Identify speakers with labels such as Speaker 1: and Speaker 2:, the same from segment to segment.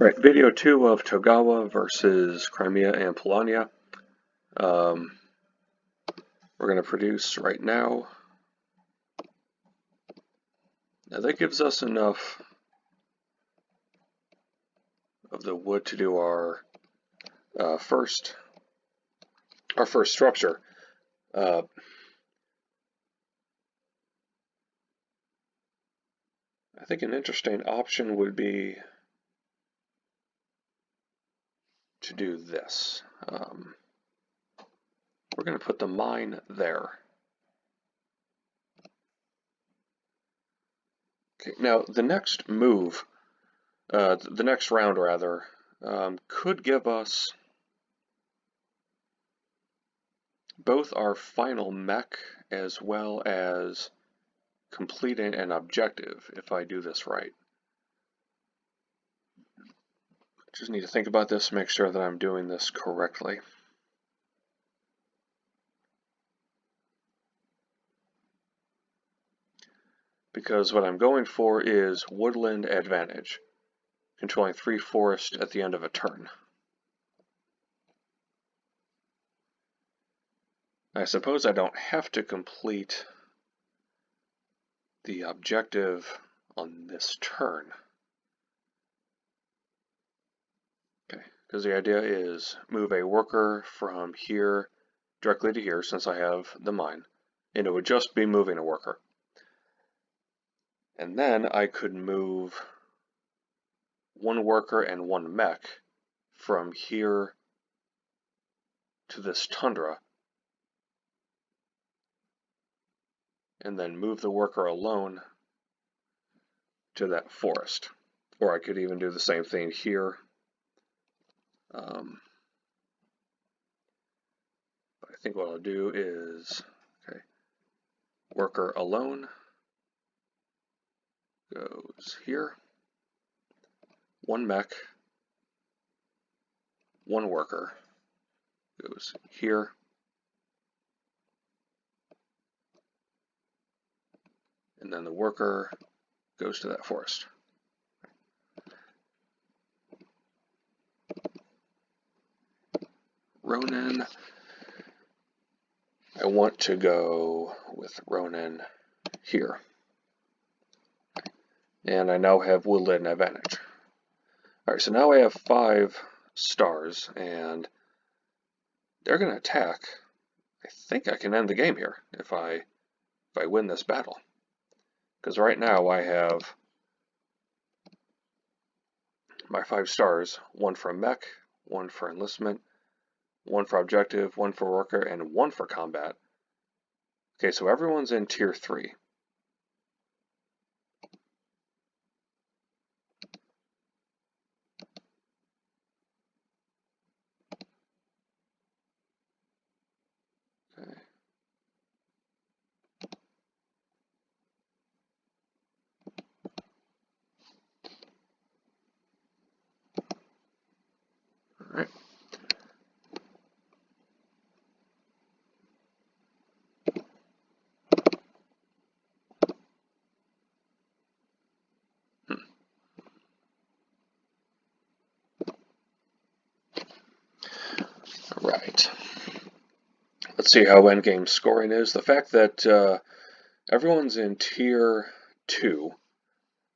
Speaker 1: Right, video 2 of Togawa versus Crimea and Polania. We're going to produce right now. Now that gives us enough of the wood to do our first structure. I think an interesting option would be to do this. We're going to put the mine there. Okay, now the next move, the next round rather, could give us both our final mech as well as completing an objective if I do this right. Just need to think about this, make sure that I'm doing this correctly. Because what I'm going for is woodland advantage, controlling 3 forests at the end of a turn. I suppose I don't have to complete the objective on this turn. Okay, because the idea is move a worker from here directly to here since I have the mine, and it would just be moving a worker. And then I could move one worker and one mech from here to this tundra, and then move the worker alone to that forest. Or I could even do the same thing here. But I think what I'll do is, okay, worker alone goes here, one mech, one worker goes here, and then the worker goes to that forest. Ronin, I want to go with Ronin here. And I now have woodland advantage. Alright, so now I have 5 stars, and they're going to attack. I think I can end the game here if I win this battle. Because right now I have my 5 stars, 1 for mech, 1 for enlistment, 1 for objective, 1 for worker, and 1 for combat. Okay, so everyone's in tier 3. Okay. All right. Right. Let's see how endgame scoring is. The fact that everyone's in tier 2,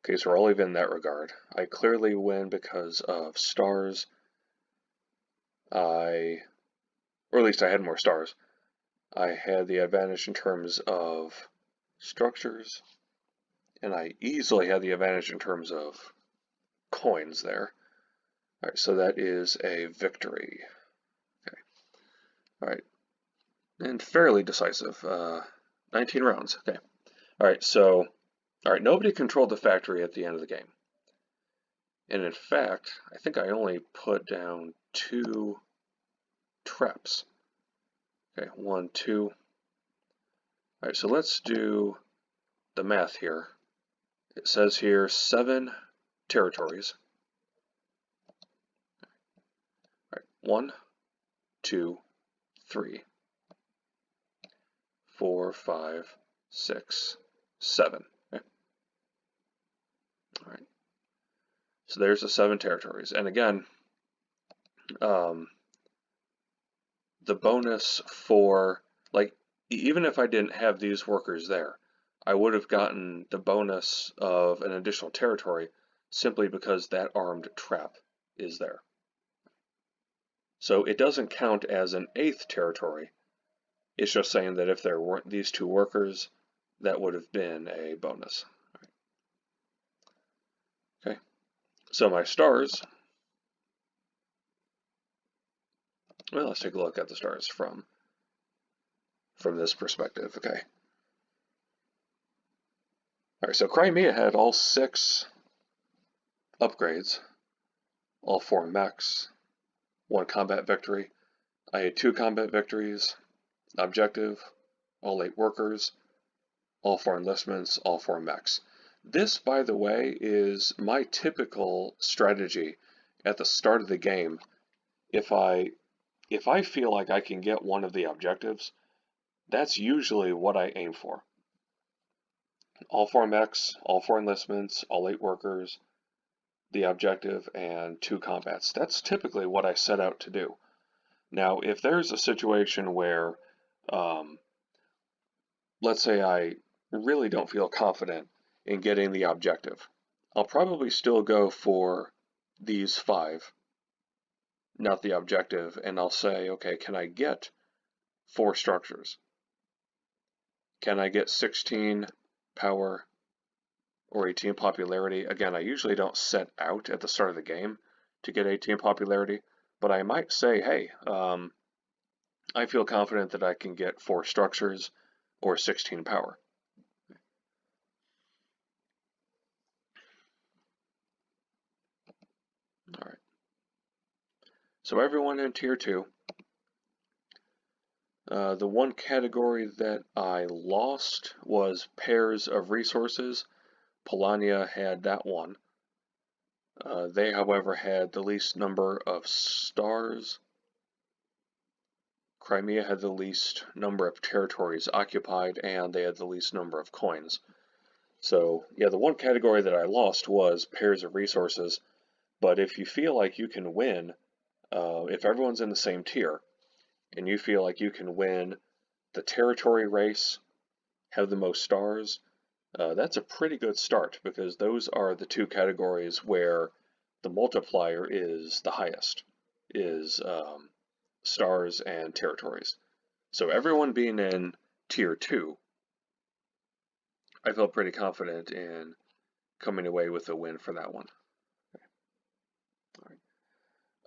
Speaker 1: okay, so we're all even in that regard. I clearly win because of stars. Or at least I had more stars. I had the advantage in terms of structures, and I easily had the advantage in terms of coins there. Alright, so that is a victory. Okay. Alright. And fairly decisive. 19 rounds. Okay. Alright, so nobody controlled the factory at the end of the game. And in fact, I think I only put down 2 traps. Okay, 1, 2. Alright, so let's do the math here. It says here 7 territories. Alright, 1, 2, 3, 4, 5, 6, 7. Okay. Alright. So there's the 7 territories. And again, the bonus for, like, even if I didn't have these workers there, I would have gotten the bonus of an additional territory simply because that armed trap is there. So it doesn't count as an 8th territory. It's just saying that if there weren't these 2 workers, that would have been a bonus. Okay, so my stars, well, let's take a look at the stars from this perspective. Okay. All right, so Crimea had all 6 upgrades, all 4 mechs, 1 combat victory. I had 2 combat victories, objective, all 8 workers, all 4 enlistments, all 4 mechs. This, by the way, is my typical strategy at the start of the game. If I feel like I can get one of the objectives, that's usually what I aim for. All 4 mechs, all 4 enlistments, all 8 workers, the objective, and 2 combats. That's typically what I set out to do. Now, if there's a situation where, let's say I really don't feel confident in getting the objective, I'll probably still go for these 5, not the objective, and I'll say, okay, can I get 4 structures? Can I get 16 power or 18 popularity? Again, I usually don't set out at the start of the game to get 18 popularity, but I might say, hey, I feel confident that I can get 4 structures or 16 power. All right. So everyone in Tier 2. The one category that I lost was pairs of resources. Polania had that one. They, however, had the least number of stars. Crimea had the least number of territories occupied, and they had the least number of coins. So, yeah, the one category that I lost was pairs of resources. But if you feel like you can win, if everyone's in the same tier, and you feel like you can win the territory race, have the most stars, that's a pretty good start, because those are the 2 categories where the multiplier is the highest, is stars and territories. So everyone being in Tier 2, I felt pretty confident in coming away with a win for that one. Okay.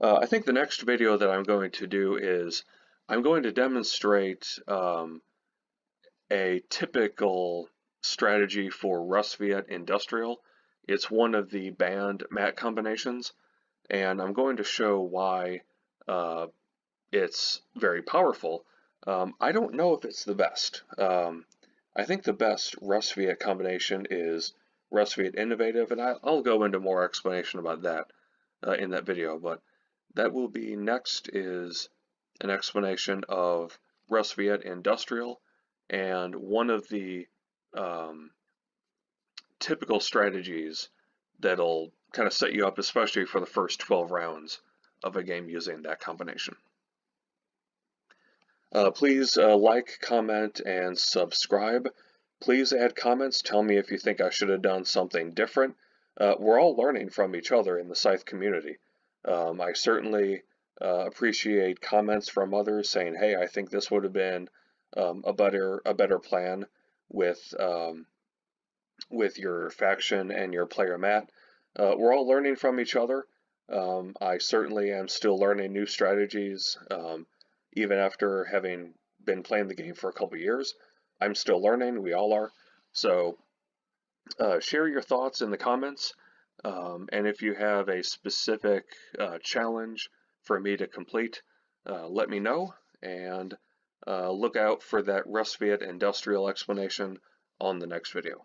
Speaker 1: All right. I think the next video that I'm going to do is I'm going to demonstrate a typical strategy for RusViet Industrial. It's one of the banned mat combinations, and I'm going to show why it's very powerful. I don't know if it's the best. I think the best RusViet combination is RusViet Innovative, and I'll go into more explanation about that in that video, but that will be next is an explanation of RusViet Industrial, and one of the typical strategies that'll kind of set you up, especially for the first 12 rounds of a game using that combination. Please like, comment, and subscribe. Please add comments. Tell me if you think I should have done something different. We're all learning from each other in the Scythe community. I certainly appreciate comments from others saying, hey, I think this would have been a better plan with your faction and your player mat. We're all learning from each other. I certainly am still learning new strategies. Even after having been playing the game for a couple years, I'm still learning. We all are. So share your thoughts in the comments. And if you have a specific challenge for me to complete, let me know. And look out for that RusViet Industrial explanation on the next video.